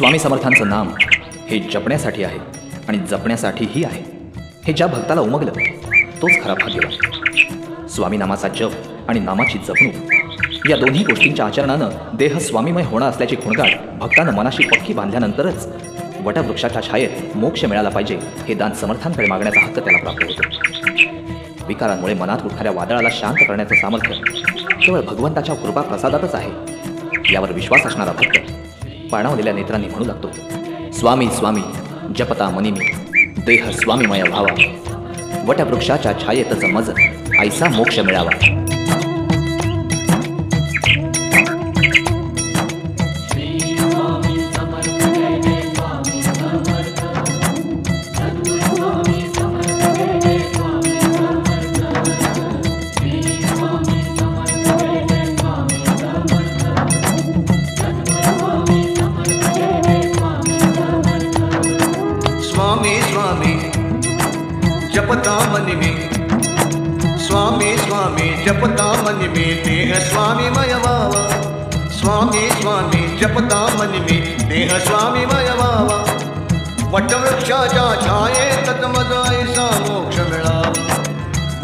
स्वामी समर्थांचं नाम हे जपण्यासाठी आहे आणि जपण्यासाठीही आहे. हे ज्या भक्ताला उमगलं तोच खरा भाग्यवान. स्वामी नामाचा जप आणि नामाची जपणूक या दोन्ही गोष्टींच्या आचरणानं देह स्वामीमय होणं असल्याची खुणगाट भक्तानं मनाशी पक्की बांधल्यानंतरच वटवृक्षाच्या छायेत मोक्ष मिळाला पाहिजे हे दान समर्थांकडे मागण्याचा हक्क त्याला प्राप्त होतो. विकारांमुळे मनात उठणाऱ्या वादळाला शांत करण्याचं सामर्थ्य केवळ भगवंताच्या कृपा प्रसादातच आहे. यावर विश्वास असणारा भक्त पाणावलेल्या नेत्रांनी म्हणू लागतो, स्वामी स्वामी जपता मनी मी, देह स्वामीमय व्हावा, वटवृक्षाच्या छायेतच मज ऐसा मोक्ष मिळावा. जपता मनी में, स्वामी स्वामी जपता मनी में, देह स्वामीमय व्हावा. स्वामी स्वामी जपता मनी में, देह स्वामीमय व्हावा. वटवृक्षाच्या छायेत मज ऐसा मोक्ष मिळावा.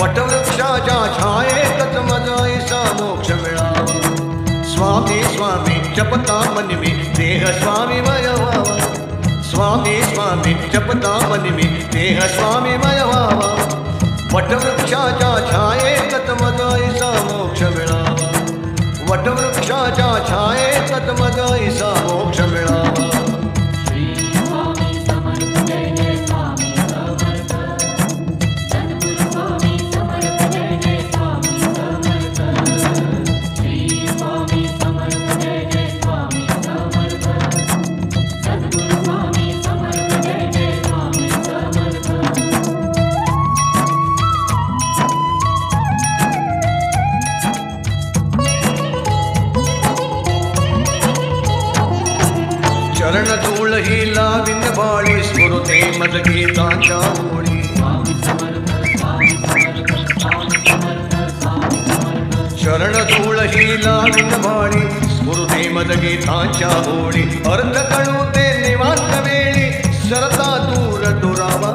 वटवृक्षाच्या छायेत मज ऐसा मोक्ष मिळावा. स्वामी स्वामी जपता मनी में, देह स्वामीमय व्हावा. स्वामी स्वामी जपता मनी में, देह स्वामीमय व्हावा. वटवृक्षाच्या छायेत मज ऐसा मोक्ष मिळावा. वटवृक्षाच्या छायेत मज ऐसा मोक्ष मिळावा. चरण धूळ ही लाविन बाळी, स्फुरते मज गीतांच्या ओळी. चरण धूळ ही लाविन बाळी, स्फुरते मज गीतांच्या ओळी. अर्थ कळू ते निवांत वेळी, सरता दूर दुरावा.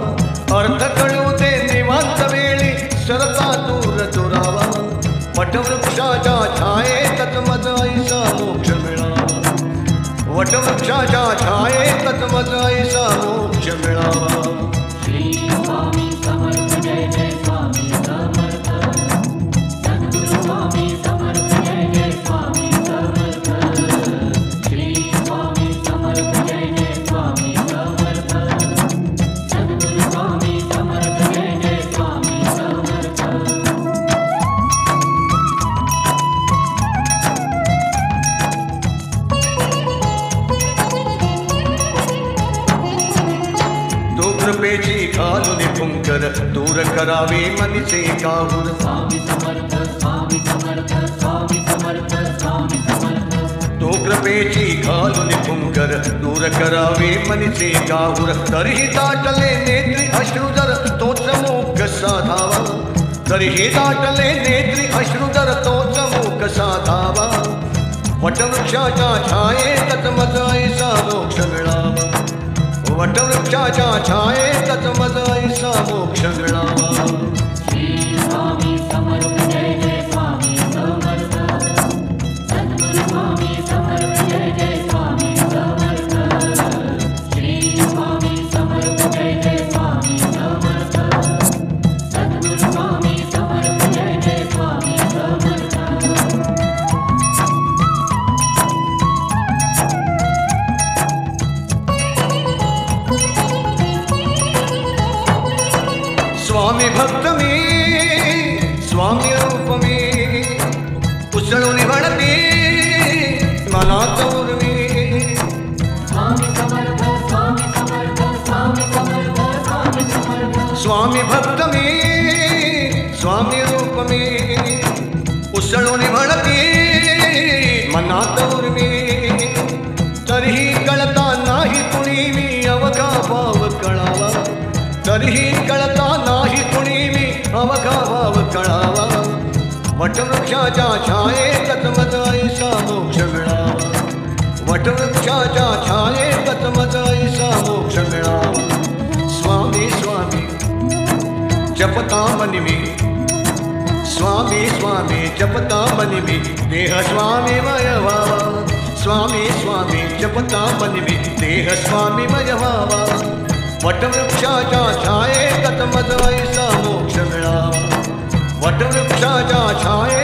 अर्थ कळू ते निवांत वेळी, सरता दूर दुरावा. वटवृक्षाच्या छायेत मज ऐसा मोक्ष मिळावा. वटवृक्षाच्या छायेत मज ऐसा मोक्ष मिळावा. श्री स्वामी समर्थ जय जय स्वामी समर्थ. सद्गुरु स्वामी समर्थ जय जय स्वामी समर्थ. श्री स्वामी समर्थ जय जय स्वामी समर्थ. सद्गुरु स्वामी समर्थ जय जय स्वामी समर्थ. कृपेची घालून फुंकर, दूर करावे मनीचे काहूर. स्वामी समर्थ स्वामी समर्थ स्वामी समर्थ स्वामी समर्थ. तो कृपेची घालून फुंकर, दूर करावे मनीचे काहूर. तरीही दाटले नेत्री अश्रुधर, तोच मूक साधावा. तरीही दाटले नेत्री अश्रुधर, तोच मूक साधावा. वटवृक्षाच्या छायेत मज ऐसा मोक्ष मिळावा. वटवृक्षाच्या छायेत मज ऐसा मोक्ष मिळावा. श्री स्वामी समर्थ जय जय स्वामी समर्थ. सद्गुरु स्वामी समर्थ जय जय स्वामी समर्थ. श्री स्वामी समर्थ जय जय स्वामी समर्थ. सद्गुरु स्वामी समर्थ जय जय स्वामी समर्थ. स्वामी भक्त मी, स्वामी रूप मी, उसळून म्हणती मनात उर्मी. स्वामी समर्थ स्वामी समर्थ स्वामी समर्थ स्वामी समर्थ. स्वामी भक्त मी, स्वामी रूप मी, उसळून म्हणती मनात उर्मी. तरीही कळता नाही कुणी मी, अवघा भाव कळावा. तरीही कळता नाही कुणी मी, अवघा भाव कळावा. वटवृक्षाच्या छायेत मज ऐसा मोक्ष मिळावा. वटवृक्षाच्या छायेत जपता मनी मी स्वामी स्वामी जपता मनी मी देह स्वामी मय व्हावा स्वामी स्वामी जपता मनी मी देह स्वामी मय व्हावा वटवृक्षाच्या छायेत मज वैसा मोक्ष मिळावा वटवृक्षाच्या छायेत